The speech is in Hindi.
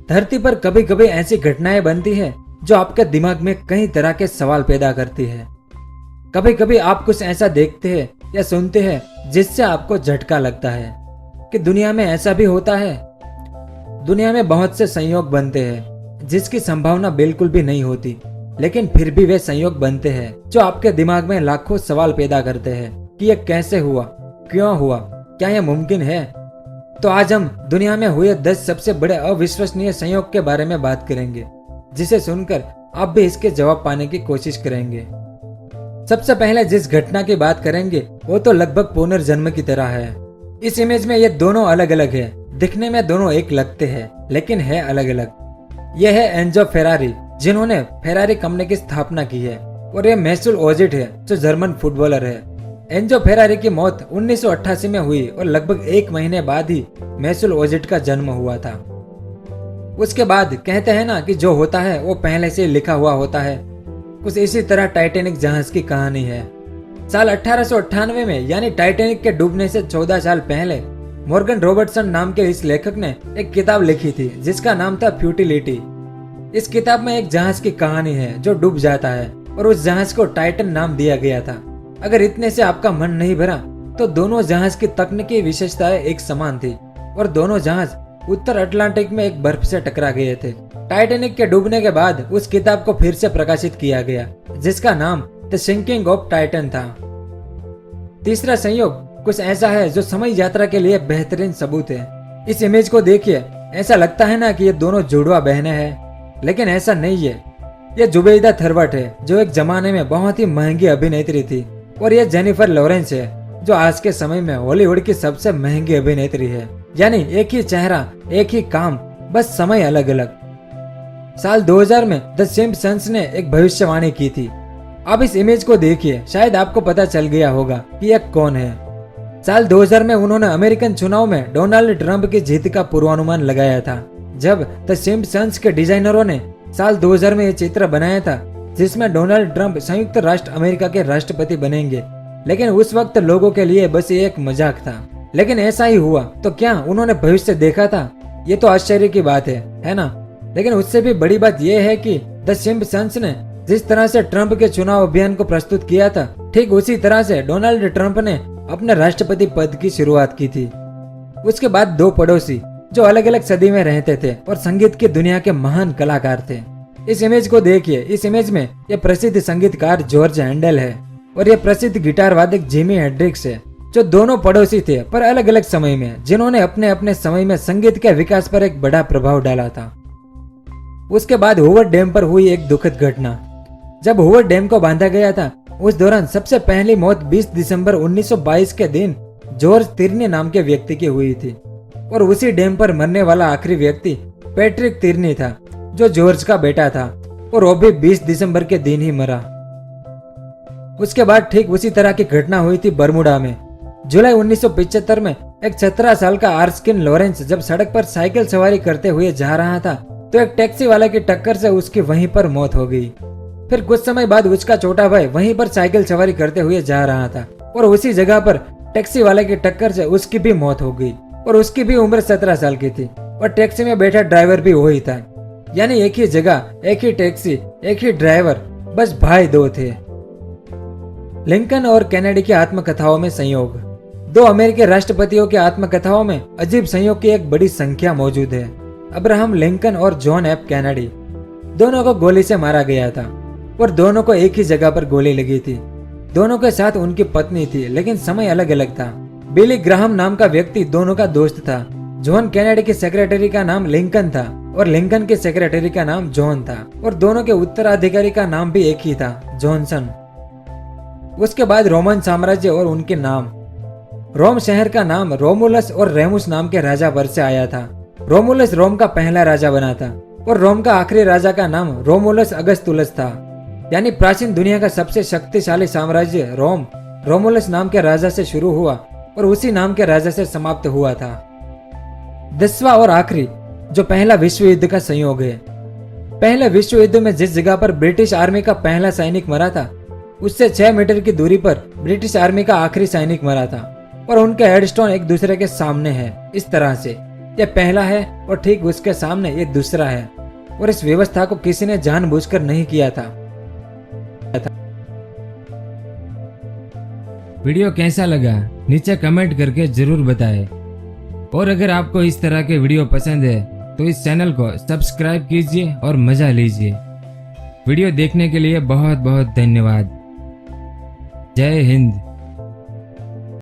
धरती पर कभी कभी ऐसी घटनाएं बनती है जो आपके दिमाग में कई तरह के सवाल पैदा करती है। कभी कभी आप कुछ ऐसा देखते हैं या सुनते हैं जिससे आपको झटका लगता है कि दुनिया में ऐसा भी होता है। दुनिया में बहुत से संयोग बनते हैं जिसकी संभावना बिल्कुल भी नहीं होती, लेकिन फिर भी वे संयोग बनते हैं जो आपके दिमाग में लाखों सवाल पैदा करते हैं कि यह कैसे हुआ, क्यों हुआ, क्या यह मुमकिन है। तो आज हम दुनिया में हुए 10 सबसे बड़े अविश्वसनीय संयोग के बारे में बात करेंगे, जिसे सुनकर आप भी इसके जवाब पाने की कोशिश करेंगे। सबसे पहले जिस घटना की बात करेंगे वो तो लगभग पुनर्जन्म की तरह है। इस इमेज में ये दोनों अलग अलग है। दिखने में दोनों एक लगते हैं, लेकिन है अलग अलग। यह है एंजो फेरारी, जिन्होंने फेरारी कंपनी की स्थापना की है, और यह मैसूल ओजिल है, जो जर्मन फुटबॉलर है। एंजो फेरारी की मौत 1988 में हुई और लगभग 1 महीने बाद ही मैसूल ओजिल का जन्म हुआ था। उसके बाद कहते हैं ना कि जो होता है वो पहले से लिखा हुआ होता है। कुछ इसी तरह टाइटैनिक जहाज की कहानी है। साल 1898 में यानी टाइटैनिक के डूबने से 14 साल पहले मॉर्गन रॉबर्टसन नाम के इस लेखक ने एक किताब लिखी थी जिसका नाम था फ्यूटिलिटी। इस किताब में एक जहाज की कहानी है जो डूब जाता है और उस जहाज को टाइटन नाम दिया गया था। अगर इतने से आपका मन नहीं भरा तो दोनों जहाज की तकनीकी विशेषताएं एक समान थी और दोनों जहाज उत्तर अटलांटिक में एक बर्फ से टकरा गए थे। टाइटैनिक के डूबने के बाद उस किताब को फिर से प्रकाशित किया गया जिसका नाम द सिंकिंग ऑफ टाइटन था। तीसरा संयोग कुछ ऐसा है जो समय यात्रा के लिए बेहतरीन सबूत है। इस इमेज को देखिए, ऐसा लगता है ना कि ये दोनों जुड़वा बहनें हैं, लेकिन ऐसा नहीं है। ये जुबैदा थरवट है जो एक जमाने में बहुत ही महंगी अभिनेत्री थी, और ये जेनिफर लॉरेंस है जो आज के समय में हॉलीवुड की सबसे महंगी अभिनेत्री है। यानी एक ही चेहरा, एक ही काम, बस समय अलग अलग। साल 2000 में द सिम्पसंस ने एक भविष्यवाणी की थी। अब इस इमेज को देखिए, शायद आपको पता चल गया होगा कि यह कौन है। साल 2000 में उन्होंने अमेरिकन चुनाव में डोनाल्ड ट्रंप की जीत का पूर्वानुमान लगाया था। जब द सिम्पसंस के डिजाइनरों ने साल 2000 में यह चित्र बनाया था जिसमें डोनाल्ड ट्रंप संयुक्त राष्ट्र अमेरिका के राष्ट्रपति बनेंगे, लेकिन उस वक्त लोगों के लिए बस ये एक मजाक था। लेकिन ऐसा ही हुआ। तो क्या उन्होंने भविष्य देखा था? ये तो आश्चर्य की बात है ना? लेकिन उससे भी बड़ी बात यह है कि द सिम्पसंस ने जिस तरह से ट्रंप के चुनाव अभियान को प्रस्तुत किया था, ठीक उसी तरह से डोनाल्ड ट्रंप ने अपने राष्ट्रपति पद की शुरुआत की थी। उसके बाद 2 पड़ोसी जो अलग अलग सदी में रहते थे और संगीत की दुनिया के महान कलाकार थे। इस इमेज को देखिए। इस इमेज में यह प्रसिद्ध संगीतकार जॉर्ज हैंडल है और यह प्रसिद्ध गिटार वादक जिमी हेंड्रिक्स है, जो दोनों पड़ोसी थे पर अलग अलग समय में, जिन्होंने अपने अपने समय में संगीत के विकास पर एक बड़ा प्रभाव डाला था। उसके बाद हूवर डैम पर हुई एक दुखद घटना। जब हूवर डैम को बांधा गया था, उस दौरान सबसे पहली मौत 20 दिसंबर 1922 के दिन जॉर्ज तिर्नी नाम के व्यक्ति की हुई थी, और उसी डैम पर मरने वाला आखिरी व्यक्ति पैट्रिक तिर्नी था, जो जॉर्ज का बेटा था, और वो भी 20 दिसंबर के दिन ही मरा। उसके बाद ठीक उसी तरह की घटना हुई थी बर्मुडा में। जुलाई 1975 में एक 17 साल का आर्स्किन लॉरेंस जब सड़क पर साइकिल सवारी करते हुए जा रहा था तो एक टैक्सी वाले की टक्कर से उसकी वहीं पर मौत हो गई। फिर कुछ समय बाद उसका छोटा भाई वहीं पर साइकिल सवारी करते हुए जा रहा था और उसी जगह पर टैक्सी वाले की टक्कर से उसकी भी मौत हो गई, और उसकी भी उम्र 17 साल की थी, और टैक्सी में बैठा ड्राइवर भी वही था। यानी एक ही जगह, एक ही टैक्सी, एक ही ड्राइवर, बस भाई 2 थे। लिंकन और कैनेडी की आत्मकथाओं में संयोग। 2 अमेरिकी राष्ट्रपतियों की आत्मकथाओं में अजीब संयोग की एक बड़ी संख्या मौजूद है। अब्राहम लिंकन और जॉन एफ कैनेडी, दोनों को गोली से मारा गया था और दोनों को एक ही जगह पर गोली लगी थी। दोनों के साथ उनकी पत्नी थी, लेकिन समय अलग अलग था। बिली ग्राहम नाम का व्यक्ति दोनों का दोस्त था। जॉन कैनेडी के सेक्रेटरी का नाम लिंकन था और लिंकन के सेक्रेटरी का नाम जॉन था, और दोनों के उत्तराधिकारी का नाम भी एक ही था, जॉनसन। उसके बाद रोमन साम्राज्य और उनके नाम। रोम शहर का नाम रोमुलस और रेमुस नाम के राजा पर से आया था। रोमुलस रोम का पहला राजा बना था और रोम का आखिरी राजा का नाम रोमुलस अगस्तुलस था। यानी प्राचीन दुनिया का सबसे शक्तिशाली साम्राज्य रोम रोमुलस नाम के राजा से शुरू हुआ और उसी नाम के राजा से समाप्त हुआ था। 10वां और आखिरी जो पहला विश्व युद्ध का संयोग है। पहले विश्व युद्ध में जिस जगह पर ब्रिटिश आर्मी का पहला सैनिक मरा था, उससे 6 मीटर की दूरी पर ब्रिटिश आर्मी का आखिरी सैनिक मरा था, और उनके हेडस्टोन एक दूसरे के सामने है। इस तरह से ये पहला है और ठीक उसके सामने ये दूसरा है, और इस व्यवस्था को किसी ने जानबूझकर नहीं किया था। वीडियो कैसा लगा नीचे कमेंट करके जरूर बताएं, और अगर आपको इस तरह के वीडियो पसंद है तो इस चैनल को सब्सक्राइब कीजिए और मजा लीजिए। वीडियो देखने के लिए बहुत बहुत धन्यवाद। जय हिंद।